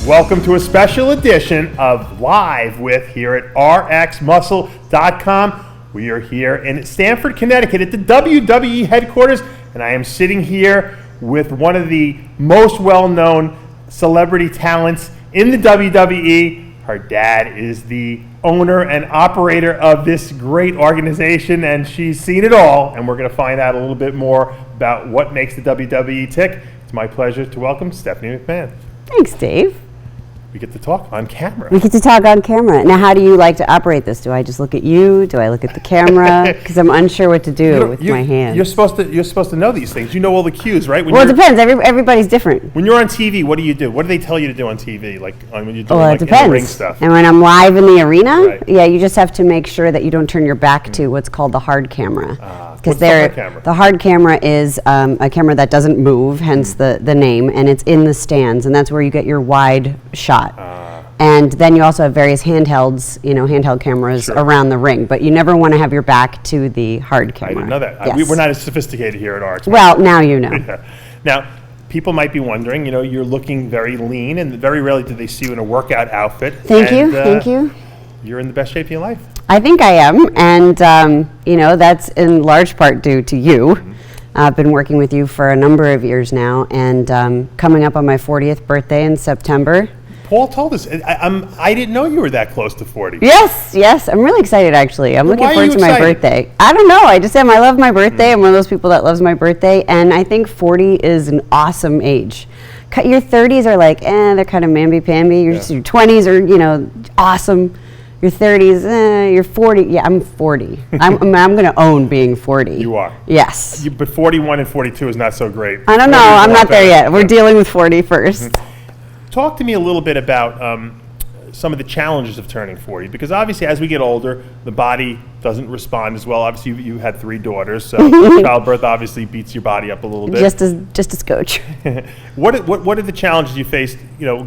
Welcome to a special edition of Live With here at RxMuscle.com. We are here in Stamford, Connecticut at the WWE headquarters, and I am sitting here with one of the most well-known celebrity talents in the WWE. Her dad is the owner and operator of this great organization, and she's seen it all, and we're going to find out a little bit more about what makes the WWE tick. It's my pleasure to welcome Stephanie McMahon. Thanks, Dave. We get to talk on camera. We get to talk on camera. Now, how do you like to operate this? Do I just look at you? Do I look at the camera? Because I'm unsure what to do with my hands. You're supposed to know these things. You know all the cues, right? Well, it depends. Everybody's different. When you're on TV, what do you do? What do they tell you to do on TV? Like when you're doing it depends. in the ring stuff. And when I'm live in the arena, right. Yeah, you just have to make sure that you don't turn your back to what's called the hard camera. What's the hard camera? The hard camera is a camera that doesn't move, hence the name, and it's in the stands, and that's where you get your wide shot. And then you also have various handheld cameras around the ring, but you never want to have your back to the hard camera. I didn't know that. Yes. We're not as sophisticated here at Rx. Well, now you know. Yeah. Now, people might be wondering, you're looking very lean, and very rarely do they see you in a workout outfit. Thank you. You're in the best shape of your life. I think I am, and that's in large part due to you. Mm-hmm. I've been working with you for a number of years now, and coming up on my 40th birthday in September. Paul told us. I didn't know you were that close to 40. Yes. I'm really excited, actually. I'm looking forward to my birthday. I don't know. I just am. I love my birthday. I'm one of those people that loves my birthday, and I think 40 is an awesome age. Your 30s are like, they're kind of mamby-pamby. Your 20s are, awesome. Your 30s, you're 40. Yeah, I'm 40. I'm going to own being 40. You are? Yes. But 41 and 42 is not so great. I don't know. I'm not there yet. We're dealing with 40 first. Mm-hmm. Talk to me a little bit about some of the challenges of turning 40, because obviously as we get older, the body doesn't respond as well. Obviously, you had 3 daughters, so childbirth obviously beats your body up a little bit. Just as coach. What are the challenges you faced,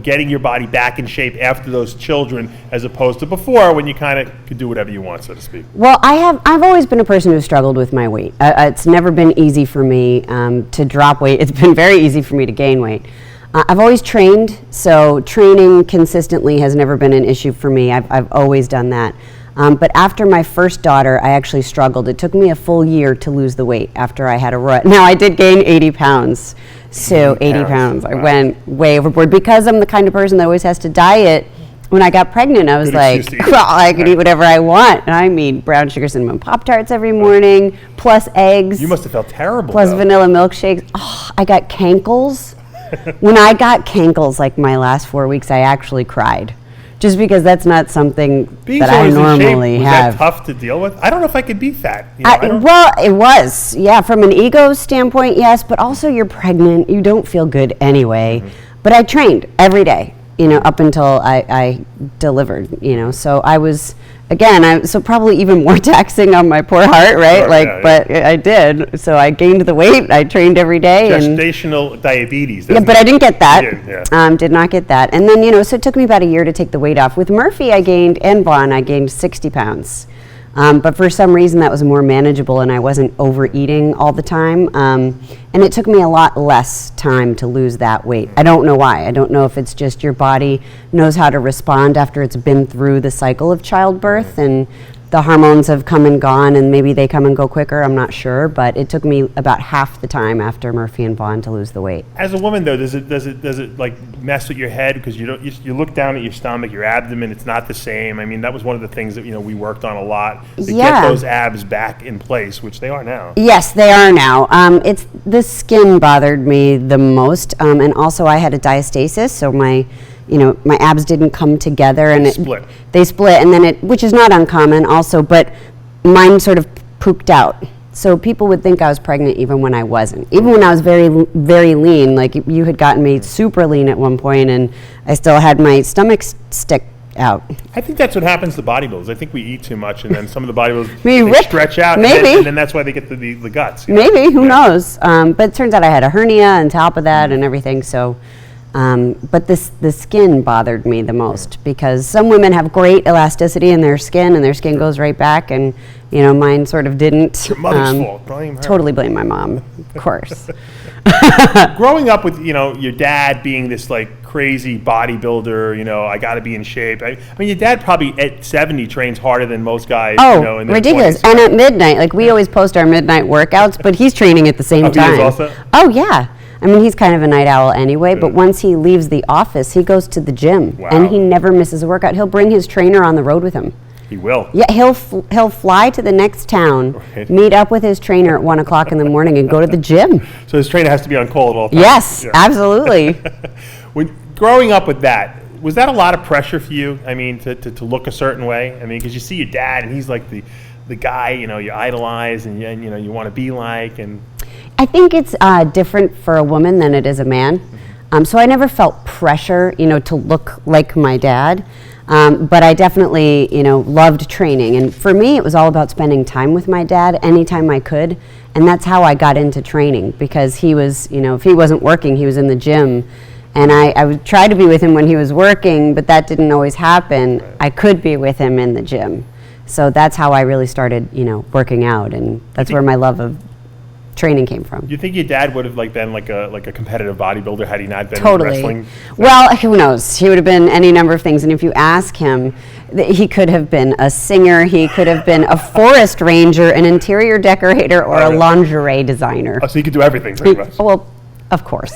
getting your body back in shape after those children, as opposed to before when you kind of could do whatever you want, so to speak? Well, I've always been a person who struggled with my weight. It's never been easy for me to drop weight. It's been very easy for me to gain weight. I've always trained, so training consistently has never been an issue for me. I've always done that. But after my first daughter, I actually struggled. It took me a full year to lose the weight after I had a rut. Now, I did gain 80 pounds. So 80 pounds. I went way overboard because I'm the kind of person that always has to diet. When I got pregnant, I was like, well, I could eat whatever I want. And I mean, brown sugar cinnamon Pop-Tarts every morning, plus eggs. You must have felt terrible. Plus vanilla milkshakes. Oh, I got cankles. When I got cankles, like my last 4 weeks, I actually cried. Just because that's not something that I normally have. Was that tough to deal with? I don't know if I could be fat. Well, it was. Yeah, from an ego standpoint, yes. But also you're pregnant. You don't feel good anyway. Mm-hmm. But I trained every day, up until I delivered, So I was, again, so probably even more taxing on my poor heart, right? But I did. So I gained the weight. I trained every day. Gestational diabetes. Yeah, but I didn't get that. Did not get that. And then, so it took me about a year to take the weight off. With Murphy, and Vaughn, I gained 60 pounds. But for some reason, that was more manageable, and I wasn't overeating all the time. And it took me a lot less time to lose that weight. I don't know why. I don't know if it's just your body knows how to respond after it's been through the cycle of childbirth, and the hormones have come and gone, and maybe they come and go quicker. I'm not sure, but it took me about half the time after Murphy and Vaughn to lose the weight. As a woman, though, does it like mess with your head, because you look down at your stomach, your abdomen, it's not the same. I mean, that was one of the things that we worked on a lot to get those abs back in place, which they are now. Yes, they are now. It's the skin bothered me the most, and also I had a diastasis, so my abs didn't come together, and they split, and then which is not uncommon also, but mine sort of pooked out. So people would think I was pregnant even when I wasn't. Even when I was very, very lean, like you had gotten me super lean at one point, and I still had my stomach stick out. I think that's what happens to bodybuilders. I think we eat too much, and then some of the bodybuilders they stretch out, and then that's why they get the guts. Maybe, who knows? But it turns out I had a hernia on top of that and everything, so... but the skin bothered me the most, because some women have great elasticity in their skin, and their skin goes right back, and mine sort of didn't. Your mother's fault. Blame her. Totally blame my mom, of course. Growing up with your dad being this like crazy bodybuilder, I got to be in shape. I mean, your dad probably at 70 trains harder than most guys, in their ridiculous. 20s. And at midnight, like we always post our midnight workouts, but he's training at the same time. He is also? Oh, yeah. I mean, he's kind of a night owl anyway, but once he leaves the office, he goes to the gym. Wow. And he never misses a workout. He'll bring his trainer on the road with him. He will. Yeah, he'll fly to the next town, meet up with his trainer at 1 o'clock in the morning, and go to the gym. So his trainer has to be on call at all times. Yes, absolutely. When growing up with that, was that a lot of pressure for you? I mean, to look a certain way? I mean, because you see your dad, and he's like the guy, you idolize, and you want to be like. And I think it's different for a woman than it is a man. So I never felt pressure, to look like my dad. But I definitely, loved training. And for me, it was all about spending time with my dad anytime I could. And that's how I got into training, because he was, if he wasn't working, he was in the gym. And I would try to be with him when he was working, but that didn't always happen. Right. I could be with him in the gym. So that's how I really started, working out. And that's where my love of training came from. You think your dad would have been like a competitive bodybuilder had he not been Totally. in wrestling? Well, who knows? He would have been any number of things. And if you ask him, he could have been a singer, he could have been a forest ranger, an interior decorator, or a lingerie designer. Oh, so he could do everything pretty much. Well, of course.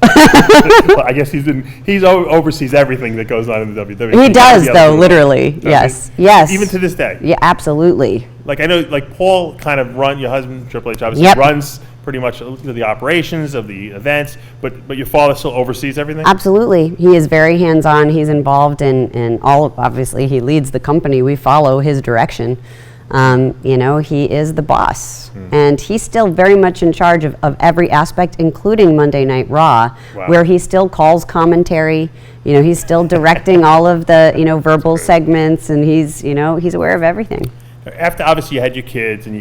Well, I guess he oversees everything that goes on in the WWE. He does, though, literally. Yes. Yes. Even to this day. Yeah, absolutely. Like I know, like Paul kind of your husband, Triple H, obviously runs pretty much the operations of the events, but your father still oversees everything? Absolutely. He is very hands-on. He's involved in all of, obviously, he leads the company. We follow his direction. He is the boss. And he's still very much in charge of every aspect, including Monday Night Raw, where he still calls commentary. He's still directing all of the, verbal segments, and he's aware of everything. After obviously you had your kids and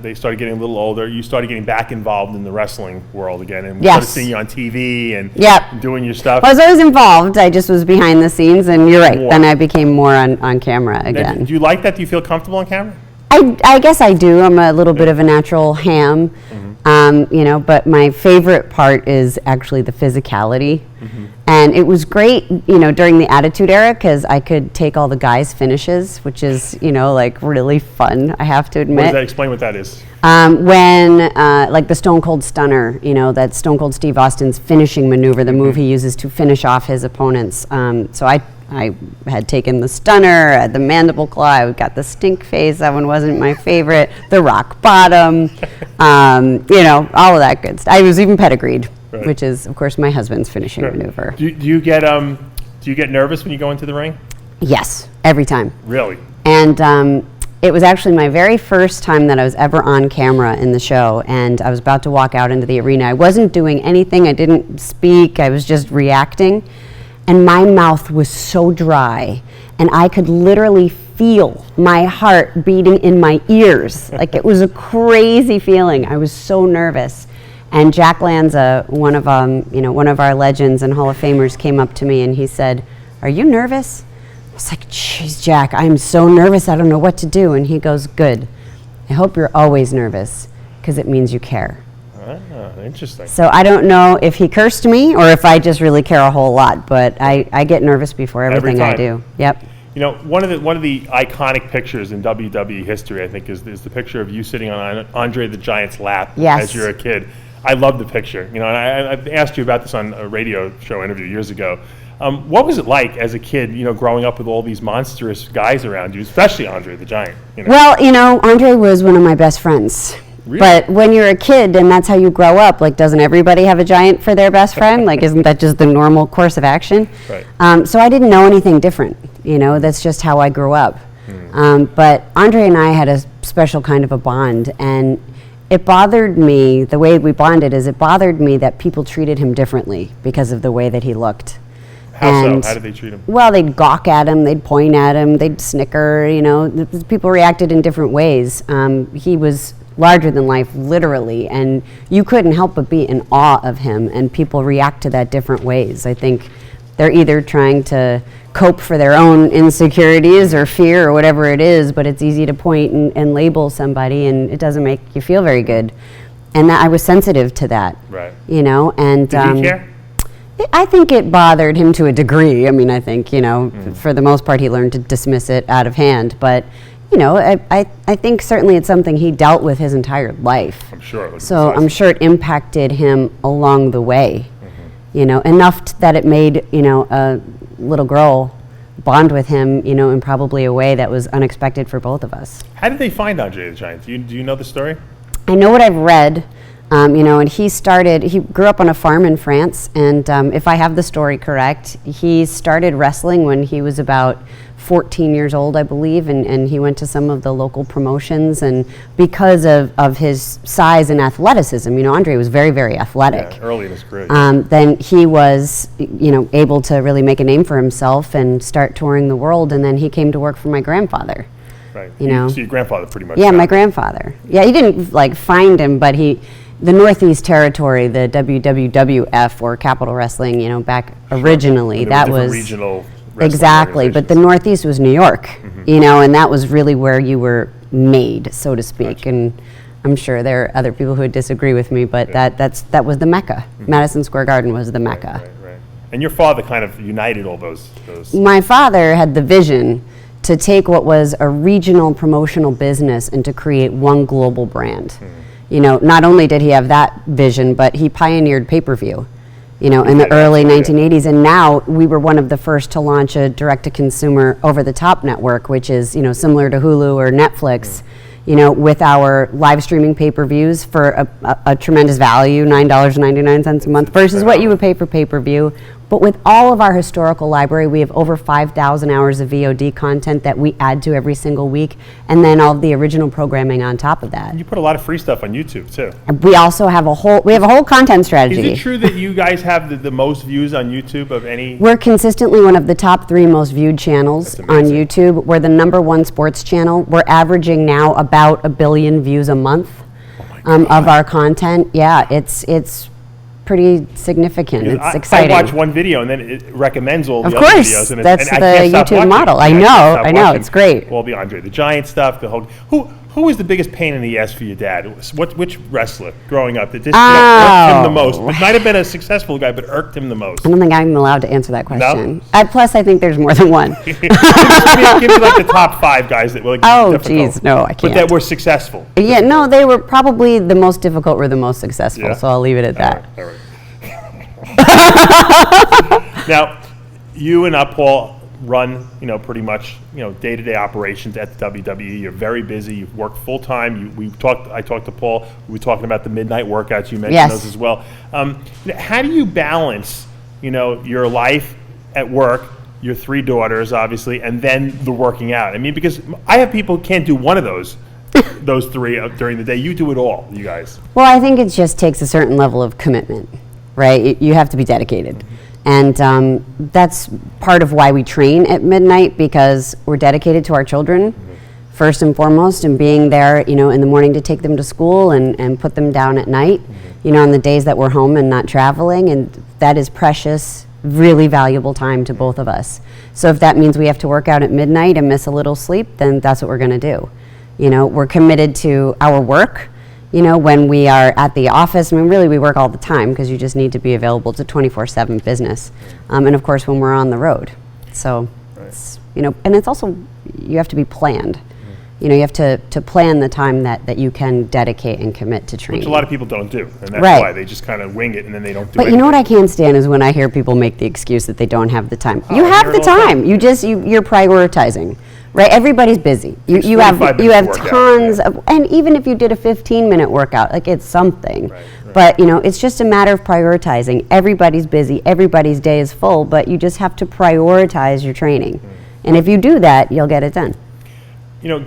they started getting a little older, you started getting back involved in the wrestling world again, and we started seeing you on TV and doing your stuff. Well, I was always involved. I just was behind the scenes, and you're right. Then I became more on camera again. Now, do you like that? Do you feel comfortable on camera? I guess I do. I'm a little bit of a natural ham, but my favorite part is actually the physicality. And it was great, during the Attitude Era, because I could take all the guys' finishes, which is, really fun, I have to admit. What does that explain what that is? When, the Stone Cold Stunner, that Stone Cold Steve Austin's finishing maneuver, the move he uses to finish off his opponents. So I had taken the stunner, the mandible claw, I got the stink face, that one wasn't my favorite, the rock bottom, all of that good stuff. I was even pedigreed, which is, of course, my husband's finishing maneuver. Do you get nervous when you go into the ring? Yes, every time. Really? And it was actually my very first time that I was ever on camera in the show, and I was about to walk out into the arena. I wasn't doing anything, I didn't speak, I was just reacting. And my mouth was so dry, and I could literally feel my heart beating in my ears. Like, it was a crazy feeling. I was so nervous. And Jack Lanza, one of our legends and Hall of Famers, came up to me and he said, "Are you nervous?" I was like, "Geez, Jack, I'm so nervous. I don't know what to do." And he goes, "Good. I hope you're always nervous, because it means you care." Interesting. So I don't know if he cursed me or if I just really care a whole lot, but I get nervous before everything I do. Yep. One of the iconic pictures in WWE history, I think, is the picture of you sitting on Andre the Giant's lap as you're a kid. I love the picture. And I asked you about this on a radio show interview years ago. What was it like as a kid, growing up with all these monstrous guys around you, especially Andre the Giant? Well, Andre was one of my best friends. Really? But when you're a kid and that's how you grow up, doesn't everybody have a giant for their best friend? Isn't that just the normal course of action? Right. So I didn't know anything different. That's just how I grew up. But Andre and I had a special kind of a bond, and it bothered me, the way we bonded is it bothered me that people treated him differently because of the way that he looked. How so? How did they treat him? Well, they'd gawk at him, they'd point at him, they'd snicker, people reacted in different ways. He was larger than life, literally, and you couldn't help but be in awe of him, and people react to that different ways. I think they're either trying to cope for their own insecurities or fear or whatever it is, but it's easy to point and label somebody, and it doesn't make you feel very good. And I was sensitive to that. Right. And did he care? I think it bothered him to a degree. I mean, I think, for the most part, he learned to dismiss it out of hand. But, I think certainly it's something he dealt with his entire life. I'm sure. So I'm sure it impacted him along the way, enough that it made, a little girl bond with him, in probably a way that was unexpected for both of us. How did they find Andre the Giant? Do you know the story? I know what I've read. And he grew up on a farm in France, and if I have the story correct, he started wrestling when he was about 14 years old, I believe, and he went to some of the local promotions, and because of his size and athleticism, Andre was very, very athletic. Yeah, early in his career. Then he was, able to really make a name for himself and start touring the world, and then he came to work for my grandfather. Right. So your grandfather pretty much. Yeah, my grandfather. Yeah, he didn't find him, but the Northeast Territory, the WWF or Capital Wrestling, back originally, that was regional. Exactly, but the Northeast was New York, and that was really where you were made, so to speak. Gotcha. And I'm sure there are other people who would disagree with me, but that was the Mecca. Madison Square Garden was the Mecca. Right. And your father kind of united all those. My father had the vision to take what was a regional promotional business and to create one global brand. Not only did he have that vision, but he pioneered pay-per-view, in the early 1980s. And now we were one of the first to launch a direct-to-consumer over-the-top network, which is, similar to Hulu or Netflix, with our live streaming pay-per-views for a tremendous value, $9.99 a month, versus what you would pay for pay-per-view. But with all of our historical library, we have over 5,000 hours of VOD content that we add to every single week, and then all of the original programming on top of that. You put a lot of free stuff on YouTube too. We also have a whole content strategy. Is it true that you guys have the most views on YouTube of any? We're consistently one of the top 3 most viewed channels on YouTube. We're the #1 sports channel. We're averaging now about 1 billion views a month of our content. Yeah, it's pretty significant. It's exciting. I watch one video and then it recommends all the other videos. Of course, that's the YouTube model. I know, it's great. All the Andre the Giant stuff, the whole. Who was the biggest pain in the ass for your dad? Which wrestler growing up that just irked him the most? It might have been a successful guy, but irked him the most. I don't think I'm allowed to answer that question. No? Plus, I think there's more than one. Give me like the top 5 guys that were difficult. Geez, no, I can't. But that were successful. Yeah, no, they were probably the most difficult were the most successful, so I'll leave it at that. All right. Now, you and Paul run, pretty much, day-to-day operations at the WWE. You're very busy. You work full time. I talked to Paul. We were talking about the midnight workouts. You mentioned those as well. How do you balance, your life at work, your 3 daughters, obviously, and then the working out? I mean, because I have people who can't do one of those 3 during the day. You do it all, you guys. Well, I think it just takes a certain level of commitment, right? You have to be dedicated. And that's part of why we train at midnight, because we're dedicated to our children, first and foremost, and being there, in the morning to take them to school and put them down at night, on the days that we're home and not traveling. And that is precious, really valuable time to both of us. So if that means we have to work out at midnight and miss a little sleep, then that's what we're going to do. We're committed to our work. When we are at the office, I mean, really we work all the time because you just need to be available to 24/7 business. And of course, when we're on the road. So, it's, and it's also, you have to be planned. You have to plan the time that you can dedicate and commit to training. Which a lot of people don't do. And that's why they just kind of wing it and then they don't do it. But you know what I can't stand is when I hear people make the excuse that they don't have the time. You have the time. You're prioritizing. Right, everybody's busy. You have tons of, and even if you did a 15-minute workout, like it's something. Right. But it's just a matter of prioritizing. Everybody's busy. Everybody's day is full, but you just have to prioritize your training. And if you do that, you'll get it done.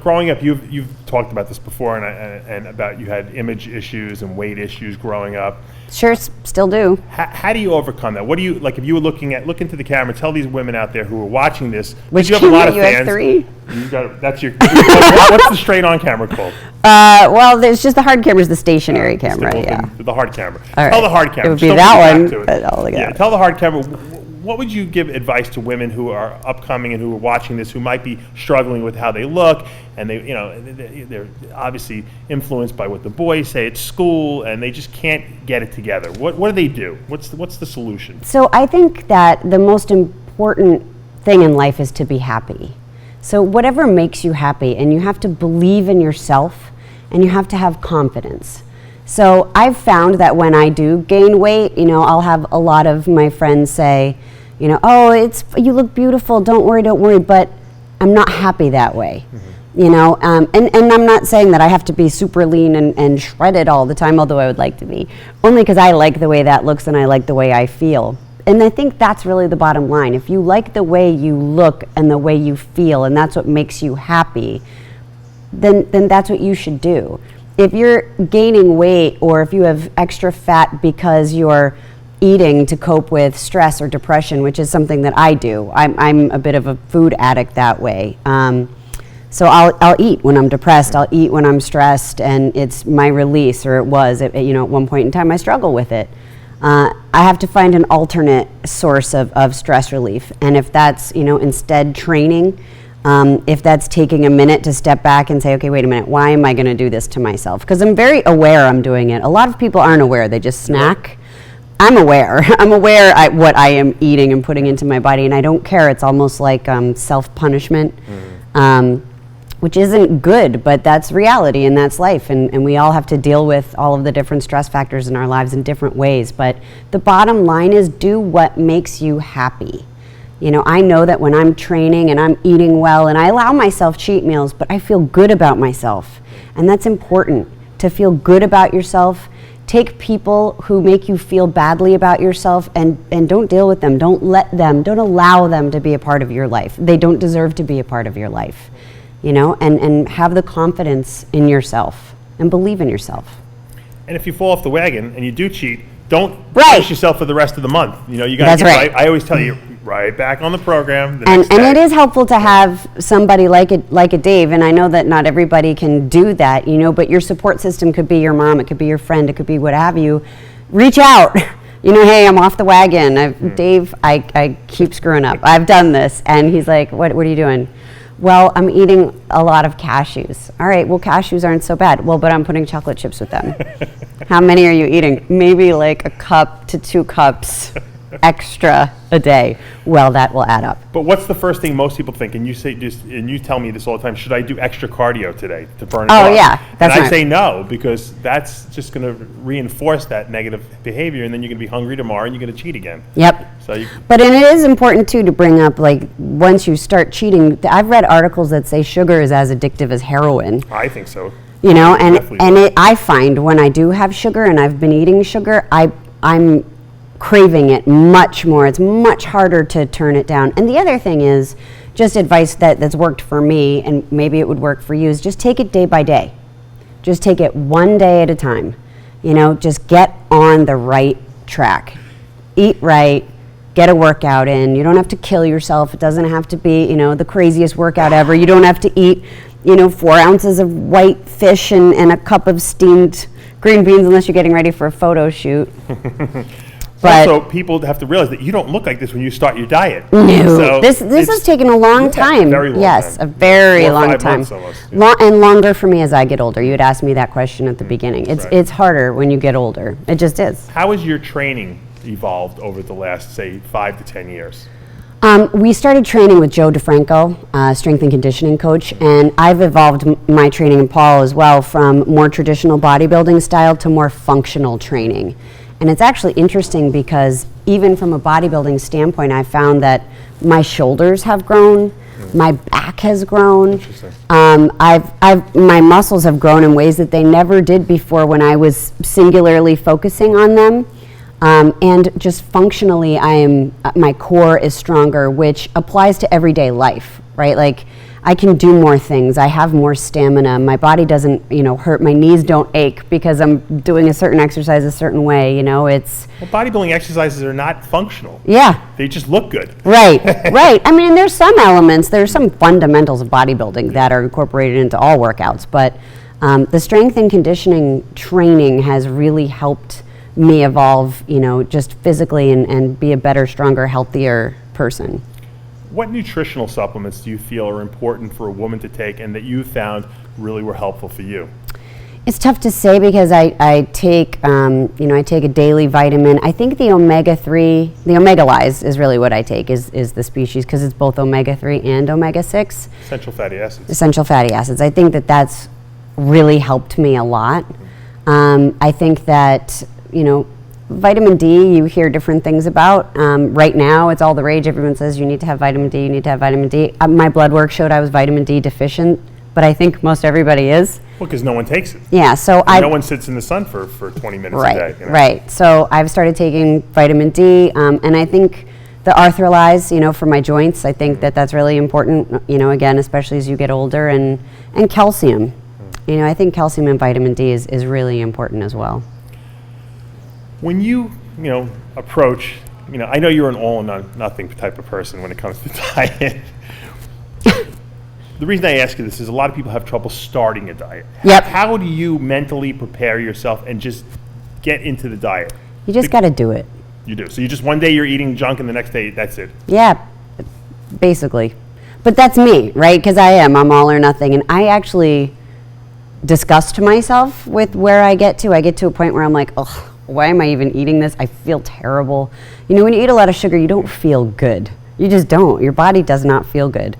Growing up, you've talked about this before, and about you had image issues and weight issues growing up. Sure, still do. How do you overcome that? What do you like if you were look into the camera? Tell these women out there who are watching this. Which you have a lot of fans. Have 3. That's your. What's the straight-on camera called? Well, there's just the hard camera is the stationary camera. The hard camera. All right. Tell the hard camera. It would be that one. Tell the hard camera. what would you give advice to women who are upcoming and who are watching this, who might be struggling with how they look, and they're obviously influenced by what the boys say at school, and they just can't get it together? What do they do? What's the solution? So I think that the most important thing in life is to be happy. So whatever makes you happy, and you have to believe in yourself, and you have to have confidence. So I've found that when I do gain weight, I'll have a lot of my friends say, oh, you look beautiful, don't worry, but I'm not happy that way. Mm-hmm. And I'm not saying that I have to be super lean and shredded all the time, although I would like to be, only because I like the way that looks and I like the way I feel. And I think that's really the bottom line. If you like the way you look and the way you feel, and that's what makes you happy, then that's what you should do. If you're gaining weight, or if you have extra fat because you're eating to cope with stress or depression, which is something that I do. I'm a bit of a food addict that way. So I'll eat when I'm depressed, I'll eat when I'm stressed, and it's my release, or it was. At one point in time I struggle with it. I have to find an alternate source of stress relief. And if that's, instead training, if that's taking a minute to step back and say, okay, wait a minute, why am I going to do this to myself? Because I'm very aware I'm doing it. A lot of people aren't aware, they just snack. I'm aware. I'm aware what I am eating and putting into my body, and I don't care. It's almost like self-punishment, which isn't good, but that's reality and that's life. And we all have to deal with all of the different stress factors in our lives in different ways. But the bottom line is, do what makes you happy. I know that when I'm training and I'm eating well, and I allow myself cheat meals, but I feel good about myself. And that's important, to feel good about yourself. Take people who make you feel badly about yourself and don't deal with them. Don't allow them to be a part of your life. They don't deserve to be a part of your life, and have the confidence in yourself and believe in yourself. And if you fall off the wagon and you do cheat, don't punish yourself for the rest of the month. You got to get right. I always tell you, right back on the program the next day. And it is helpful to have somebody like a Dave, and I know that not everybody can do that, but your support system could be your mom, it could be your friend, it could be what have you. Reach out. Hey, I'm off the wagon. Dave, I keep screwing up. I've done this. And he's like, what are you doing? Well, I'm eating a lot of cashews. All right, well, cashews aren't so bad. Well, but I'm putting chocolate chips with them. How many are you eating? Maybe like a cup to 2 cups extra a day. Well, that will add up. But what's the first thing most people think? And you say and you tell me this all the time. Should I do extra cardio today to burn it off? Oh yeah, that's and I say no, because that's just going to reinforce that negative behavior, and then you're going to be hungry tomorrow and you're going to cheat again. Yep. But it is important too to bring up, like, once you start cheating. I've read articles that say sugar is as addictive as heroin. I think so. I find when I do have sugar and I've been eating sugar, I'm craving it much more. It's much harder to turn it down. And the other thing is, just advice that's worked for me, and maybe it would work for you, is just take it day by day. Just take it one day at a time. Just get on the right track. Eat right, get a workout in. You don't have to kill yourself. It doesn't have to be, the craziest workout ever. You don't have to eat, 4 ounces of white fish and a cup of steamed green beans unless you're getting ready for a photo shoot. But also, people have to realize that you don't look like this when you start your diet. No, so this has taken a long time. Very long yes, time. A very 4 or long 5 time. months almost, yeah. And longer for me as I get older. You had asked me that question at the beginning. It's harder when you get older. It just is. How has your training evolved over the last, say, 5 to 10 years? We started training with Joe DeFranco, strength and conditioning coach, and I've evolved my training, and Paul as well, from more traditional bodybuilding style to more functional training. And it's actually interesting because even from a bodybuilding standpoint, I found that my shoulders have grown, my back has grown. My muscles have grown in ways that they never did before when I was singularly focusing on them. And just functionally, my core is stronger, which applies to everyday life, right? Like, I can do more things. I have more stamina. My body doesn't, hurt. My knees don't ache because I'm doing a certain exercise a certain way. Bodybuilding exercises are not functional. Yeah. They just look good. Right, right. I mean, there's some elements, there's some fundamentals of bodybuilding that are incorporated into all workouts, but the strength and conditioning training has really helped me evolve, just physically and be a better, stronger, healthier person. What nutritional supplements do you feel are important for a woman to take and that you found really were helpful for you? It's tough to say because I take a daily vitamin. I think the omega-3, the omega-lyze is really what I take is the species, because it's both omega-3 and omega-6. Essential fatty acids. Essential fatty acids. I think that's really helped me a lot. I think that, vitamin D, you hear different things about. Right now, it's all the rage. Everyone says you need to have vitamin D, you need to have vitamin D. My blood work showed I was vitamin D deficient, but I think most everybody is. Well, because no one takes it. Yeah, so no one sits in the sun for 20 minutes a day. Right. So I've started taking vitamin D, and I think the Arthrolyze, for my joints, I think that's really important, again, especially as you get older, and calcium. I think calcium and vitamin D is really important as well. When you, approach, I know you're an all or nothing type of person when it comes to diet. The reason I ask you this is a lot of people have trouble starting a diet. Yep. How do you mentally prepare yourself and just get into the diet? You just got to do it. You do. So you just, one day you're eating junk and the next day that's it. Yeah, basically. But that's me, right? Because I'm all or nothing. And I actually disgust myself with where I get to. I get to a point where I'm like, oh, why am I even eating this? I feel terrible. When you eat a lot of sugar, you don't feel good. You just don't. Your body does not feel good.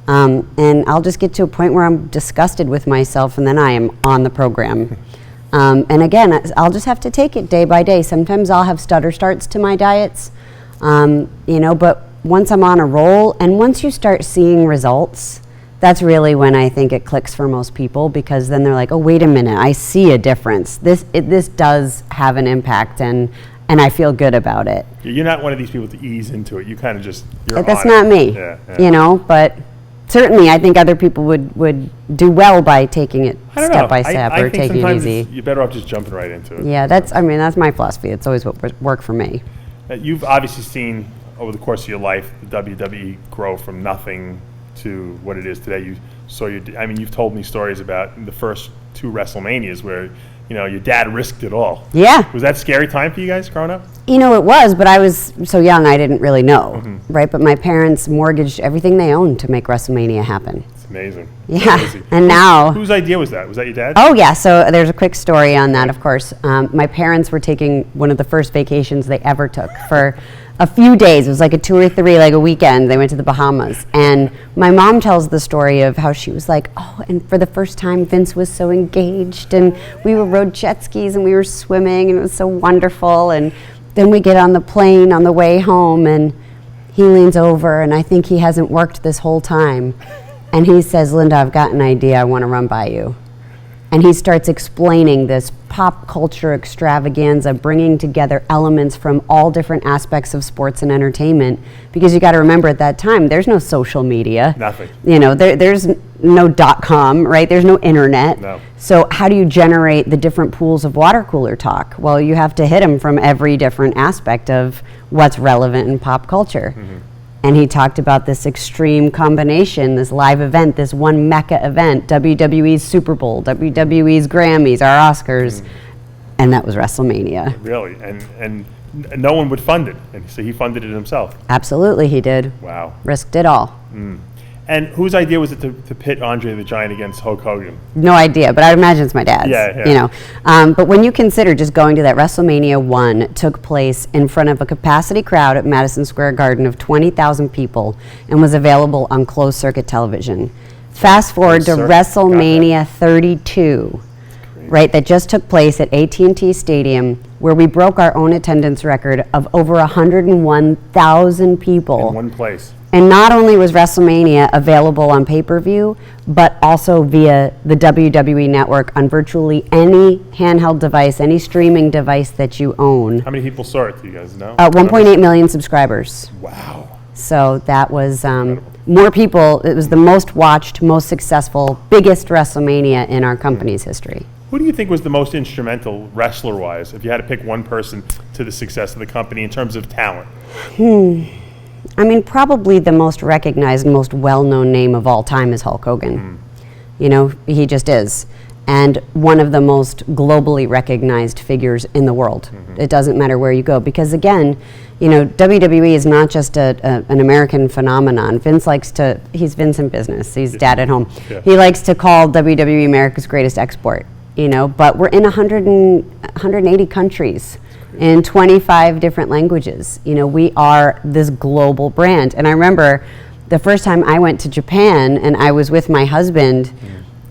And I'll just get to a point where I'm disgusted with myself, and then I am on the program. And again, I'll just have to take it day by day. Sometimes I'll have stutter starts to my diets, but once I'm on a roll, and once you start seeing results, that's really when I think it clicks for most people, because then they're like, oh, wait a minute, I see a difference. This does have an impact, and I feel good about it. You're not one of these people to ease into it. You kind of just, you're That's on not it. me, Yeah. But certainly I think other people would do well by taking it step by step or taking it easy. You're better off just jumping right into it. Yeah, that's my philosophy. It's always what worked for me. You've obviously seen over the course of your life the WWE grow from nothing to what it is today. You've told me stories about the first 2 WrestleManias where your dad risked it all. Yeah. Was that a scary time for you guys growing up? It was, but I was so young I didn't really know, right? But my parents mortgaged everything they owned to make WrestleMania happen. It's amazing. Yeah, Crazy. and now... Whose idea was that? Was that your dad? Oh, yeah, so there's a quick story on that, of course. My parents were taking one of the first vacations they ever took for a few days. It was like a 2 or 3, like a weekend. They went to the Bahamas. And my mom tells the story of how she was like, oh, and for the first time, Vince was so engaged, and we rode jet skis, and we were swimming, and it was so wonderful. And then we get on the plane on the way home, and he leans over, and I think he hasn't worked this whole time. And he says, Linda, I've got an idea I want to run by you. And he starts explaining this pop culture extravaganza, bringing together elements from all different aspects of sports and entertainment. Because you got to remember, at that time, there's no social media. Nothing. There's no .com, right? There's no internet. No. So how do you generate the different pools of water cooler talk? Well, you have to hit them from every different aspect of what's relevant in pop culture. And he talked about this extreme combination, this live event, this one mecca event, WWE's Super Bowl, WWE's Grammys, our Oscars, and that was WrestleMania. Really? And no one would fund it, and so he funded it himself. Absolutely, he did. Wow. Risked it all. And whose idea was it to pit Andre the Giant against Hulk Hogan? No idea, but I would imagine it's my dad's. Yeah. But when you consider just going to that WrestleMania 1 took place in front of a capacity crowd at Madison Square Garden of 20,000 people and was available on closed circuit television. Fast forward to WrestleMania 32, right, that just took place at AT&T Stadium, where we broke our own attendance record of over 101,000 people. In one place. And not only was WrestleMania available on pay-per-view, but also via the WWE Network on virtually any handheld device, any streaming device that you own. How many people saw it? Do you guys know? 1.8 million subscribers. Wow. So that was more people. It was the most watched, most successful, biggest WrestleMania in our company's history. Who do you think was the most instrumental, wrestler-wise, if you had to pick one person to the success of the company in terms of talent? Probably the most recognized, most well-known name of all time is Hulk Hogan. He just is. and one of the most globally recognized figures in the world. It doesn't matter where you go, because again, you know, WWE is not just an American phenomenon. He's Vince in business, he's dad at home. Yeah. He likes to call WWE America's greatest export, you know, but we're in 180 countries in 25 different languages. You know, we are this global brand. And I remember the first time I went to Japan and I was with my husband,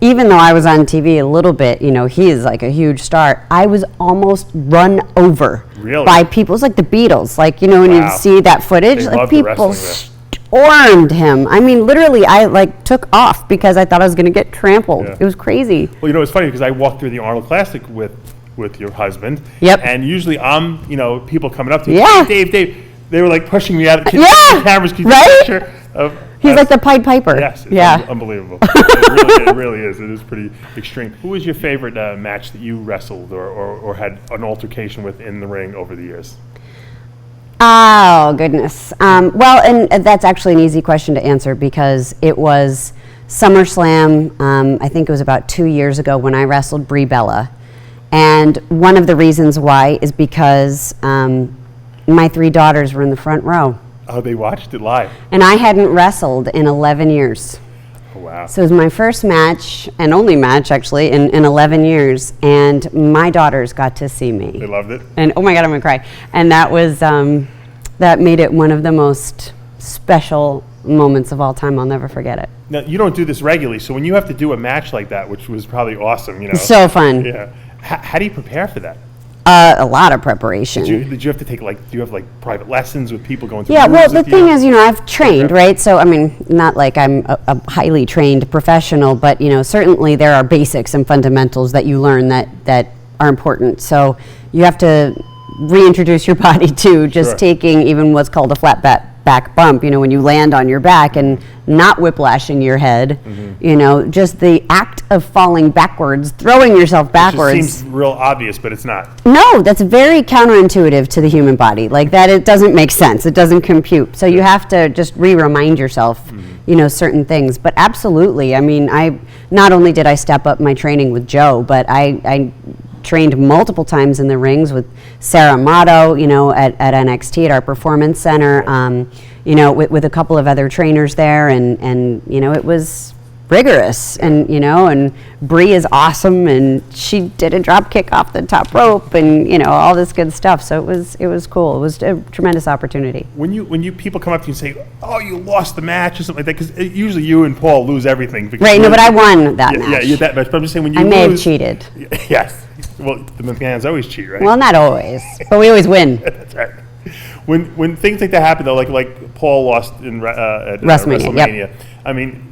even though I was on TV a little bit, you know, he is like a huge star, I was almost run over by people. It's like the Beatles, like, you know, when you see that footage, like people stormed him. I mean, literally, I like took off because I thought I was going to get trampled. It was crazy. Well, you know, it's funny because I walked through the Arnold Classic with your husband. Yep. And usually I'm, you know, people coming up to me, Yeah. Dave, they were like pushing me out of the cameras. Can you Right? take a picture of He's like the Pied Piper. Yes, it's unbelievable. It really is. It is pretty extreme. Who was your favorite match that you wrestled or had an altercation with in the ring over the years? Oh, goodness. Well, and that's actually an easy question to answer because it was SummerSlam, I think it was about 2 years ago when I wrestled Brie Bella. And one of the reasons why is because my 3 daughters were in the front row. Oh, they watched it live. And I hadn't wrestled in 11 years. Oh, wow. So it was my first match, and only match actually, in 11 years. And my daughters got to see me. They loved it? And oh my God, I'm gonna cry. And that was, that made it one of the most special moments of all time. I'll never forget it. Now, you don't do this regularly, so when you have to do a match like that, which was probably awesome, you know. So fun. Yeah. How do you prepare for that? A lot of preparation. Did you have to take, like, do you have, like, private lessons with people going through Yeah, well, moves the with thing you? is, you know, I've trained, right? So, I mean, not like I'm a highly trained professional, but, you know, certainly there are basics and fundamentals that you learn that are important. So you have to reintroduce your body to just taking even what's called a flat back bump, you know, when you land on your back and not whiplashing your head, you know, just the act of falling backwards, throwing yourself backwards. It just seems real obvious, but it's not. No, that's very counterintuitive to the human body. Like that, it doesn't make sense. It doesn't compute. So you have to just remind yourself, you know, certain things. But absolutely, I mean, I not only did I step up my training with Joe, but I trained multiple times in the rings with Sarah Amato, you know, at NXT at our performance center, you know, with a couple of other trainers there, and you know, it was rigorous, and you know, and Brie is awesome, and she did a drop kick off the top rope, and you know, all this good stuff. So it was cool. It was a tremendous opportunity. When you people come up to you and say, "Oh, you lost the match" or something like that, because usually you and Paul lose everything. Right? No, but I won that match. Yeah, you that match. But I'm just saying when you I lose, may have cheated. Yes. Well, the McMahons always cheat, right? Well, not always, but we always win. That's right. When things like that happen, though, like Paul lost in at WrestleMania, Yep. I mean,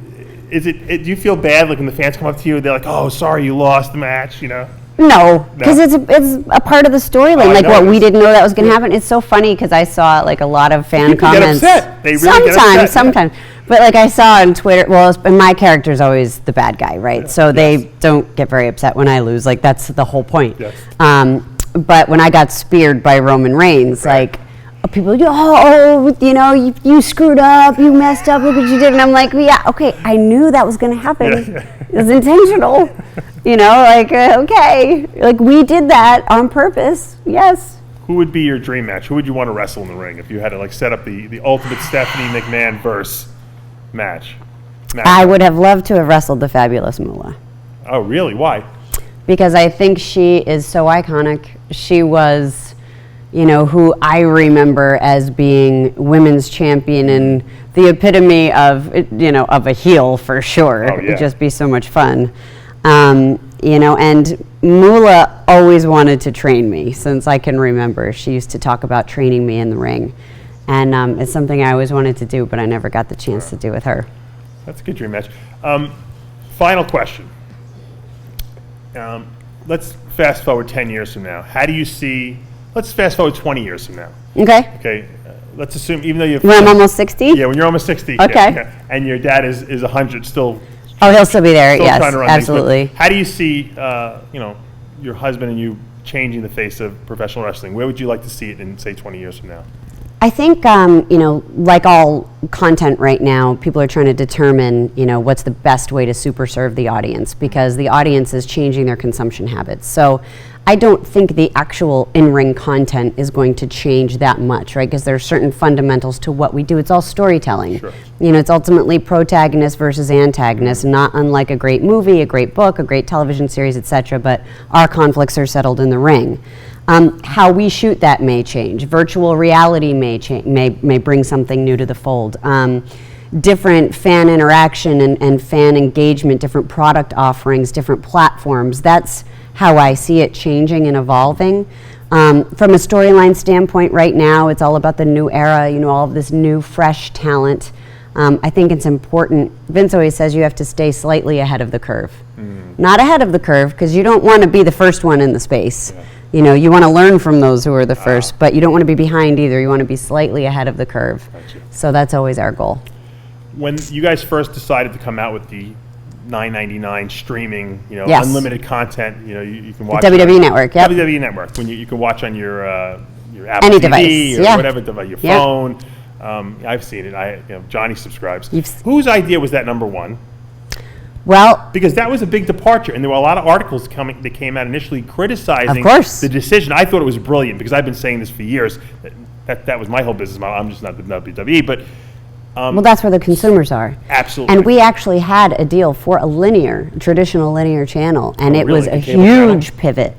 do you feel bad like when the fans come up to you? They're like, "Oh, sorry, you lost the match," you know? No, because it's a part of the storyline. Like what we didn't know that was going to happen. It's so funny because I saw like a lot of fan People comments. get upset. They really get upset. Sometimes. But like I saw on Twitter, and my character's always the bad guy, right? Yeah. So they don't get very upset when I lose. Like that's the whole point. Yes. But when I got speared by Roman Reigns, like people, you know, you screwed up, you messed up, look what you did, and I'm like, yeah, okay, I knew that was going to happen. It was intentional. You know, like okay, like we did that on purpose. Yes. Who would be your dream match? Who would you want to wrestle in the ring if you had to like set up the ultimate Stephanie McMahon verse match? I would have loved to have wrestled the Fabulous Moolah. Oh, really? Why? Because I think she is so iconic. She was, you know, who I remember as being women's champion and the epitome of, you know, of a heel for sure. Oh, yeah. It'd just be so much fun. You know, and Moolah always wanted to train me since I can remember. She used to talk about training me in the ring. And it's something I always wanted to do, but I never got the chance to do with her. That's a good dream match. Final question. Let's fast forward 10 years from now. How do you see, let's fast forward 20 years from now. Okay. Okay. Let's assume, even though you're... When I'm almost 60? Yeah, when you're almost 60. Okay. Yeah, and your dad is 100 still... Oh, he'll still be there, still yes, trying to run absolutely. How do you see, you know, your husband and you changing the face of professional wrestling? Where would you like to see it in, say, 20 years from now? I think, like all content right now, people are trying to determine, what's the best way to super serve the audience, because the audience is changing their consumption habits. So I don't think the actual in-ring content is going to change that much, right? Because there are certain fundamentals to what we do. It's all storytelling. Sure. It's ultimately protagonist versus antagonist, not unlike a great movie, a great book, a great television series, etc. But our conflicts are settled in the ring. How we shoot that may change. Virtual reality may bring something new to the fold. Different fan interaction and fan engagement, different product offerings, different platforms. That's how I see it changing and evolving. From a storyline standpoint right now, it's all about the new era, all of this new, fresh talent. I think it's important. Vince always says you have to stay slightly ahead of the curve. Not ahead of the curve, because you don't want to be the first one in the space. Yeah. You want to learn from those who are the first, but you don't want to be behind either. You want to be slightly ahead of the curve. Gotcha. So that's always our goal. When you guys first decided to come out with the $9.99 streaming, Yes. unlimited content, you can watch WWE Network, yep. WWE Network, when you can watch on your Apple Any TV device, or yeah. whatever device, your Yeah. phone. I've seen it. Johnny subscribes. Whose idea was that, number one? Well, Because that was a big departure, and there were a lot of articles that came out initially criticizing Of course. the decision. I thought it was brilliant, because I've been saying this for years. That was my whole business model. I'm just not the WWE, but well, that's where the consumers are. absolutely. And we actually had a deal for a traditional linear channel, and it really? was a The cable channel? huge pivot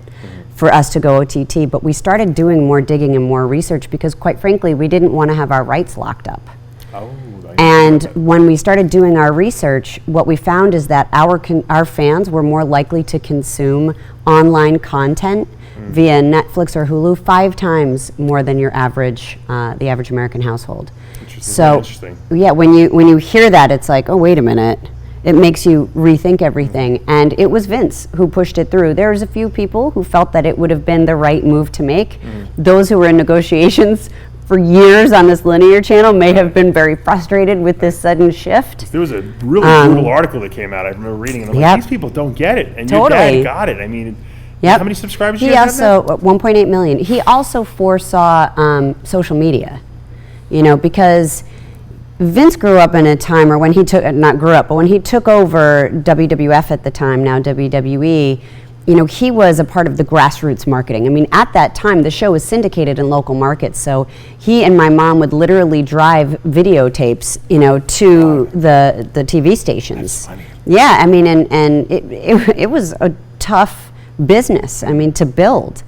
for us to go OTT. But we started doing more digging and more research because, quite frankly, we didn't want to have our rights locked up. Oh, And when we started doing our research, what we found is that our fans were more likely to consume online content via Netflix or Hulu 5 times more than the average American household. So, interesting. yeah, when you hear that, it's like, oh, wait a minute. It makes you rethink everything. And it was Vince who pushed it through. There's a few people who felt that it would have been the right move to make. Those who were in negotiations for years on this linear channel may have been very frustrated with this sudden shift. There was a really brutal article that came out. I remember reading it. I'm like, these people don't get it. And your Totally. dad got it. I mean, Yep. how many subscribers do He you have now? also 1.8 million. He also foresaw social media, because Vince grew up in a time, or when he took, not grew up, but when he took over WWF at the time, now WWE, he was a part of the grassroots marketing. I mean, at that time, the show was syndicated in local markets, so he and my mom would literally drive videotapes, to the TV stations. That's funny. Yeah, I mean, and it was a tough business, to build.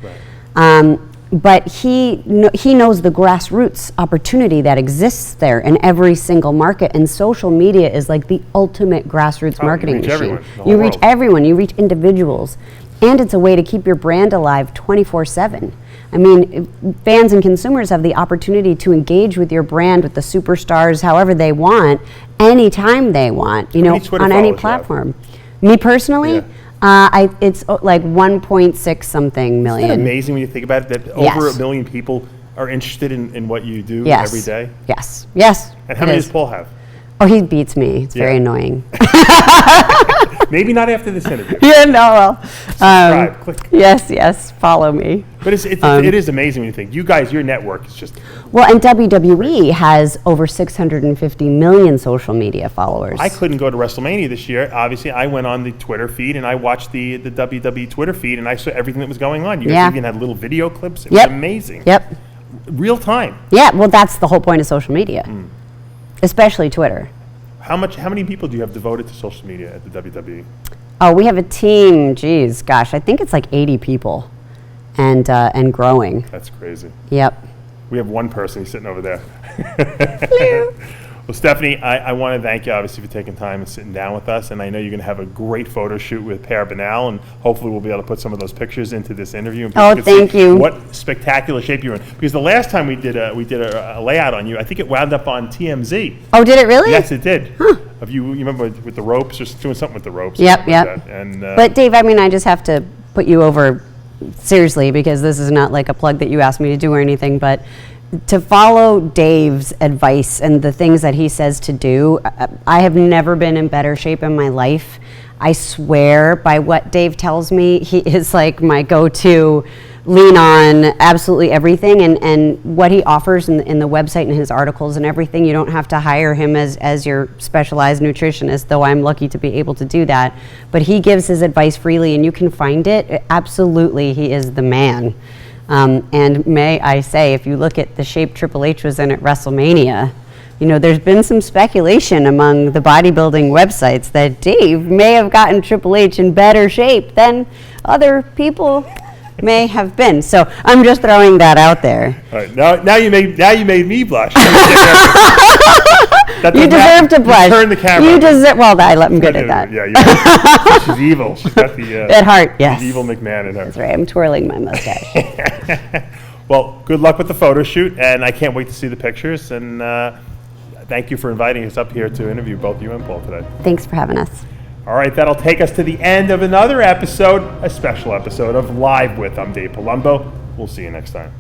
Right. But he knows the grassroots opportunity that exists there in every single market, and social media is like the ultimate grassroots marketing you reach machine. everyone, the whole You reach world. everyone, you reach individuals, and it's a way to keep your brand alive 24/7. I mean, fans and consumers have the opportunity to engage with your brand, with the superstars, however they want, anytime they want, many Twitter on any followers do you have? platform. Me personally, Yeah. it's like 1.6 something million. Isn't it amazing when you think about it, that Yes. over 1 million people are interested in what you do Yes. every day? Yes. Yes. And how it many is. does Paul have? Oh, he beats me. It's very Yeah. annoying. Maybe not after this interview. Yeah, no. Well, Subscribe, click. yes. Follow me. But it is amazing when you think, you guys, your network is just... Well, and WWE has over 650 million social media followers. I couldn't go to WrestleMania this year. Obviously, I went on the Twitter feed and I watched the WWE Twitter feed and I saw everything that was going on. You guys even had little video clips. It was amazing. Yep. Real time. Yeah, well, that's the whole point of social media, especially Twitter. How many people do you have devoted to social media at the WWE? Oh, we have a team, I think it's like 80 people and growing. That's crazy. Yep. We have one person, he's sitting over there. Well, Stephanie, I want to thank you, obviously, for taking time and sitting down with us. And I know you're going to have a great photo shoot with Per Banal, and hopefully we'll be able to put some of those pictures into this interview. And people can thank see you. What spectacular shape you're in. Because the last time we did a layout on you, I think it wound up on TMZ. Oh, did it really? Yes, it did. Of you remember with the ropes, just doing something with the ropes. or Yep, something yep. like that. And, But Dave, I just have to put you over seriously, because this is not like a plug that you asked me to do or anything, but to follow Dave's advice and the things that he says to do, I have never been in better shape in my life. I swear by what Dave tells me. He is like my go-to lean on absolutely everything, and what he offers in the website and his articles and everything. You don't have to hire him as your specialized nutritionist, though I'm lucky to be able to do that. But he gives his advice freely, and you can find it. Absolutely, he is the man. And may I say, if you look at the shape Triple H was in at WrestleMania, you know, there's been some speculation among the bodybuilding websites that Dave may have gotten Triple H in better shape than other people may have been. So I'm just throwing that out there. All right, now you made me blush. You deserve to blush. Turn the camera. You deserve. Well, I let him good at that. Yeah. She's evil. She's got the at heart. Yes. the evil McMahon in her. That's right. I'm twirling my mustache. Well, good luck with the photo shoot, and I can't wait to see the pictures. And thank you for inviting us up here to interview both you and Paul today. Thanks for having us. All right, that'll take us to the end of another episode, a special episode of Live With. I'm Dave Palumbo. We'll see you next time.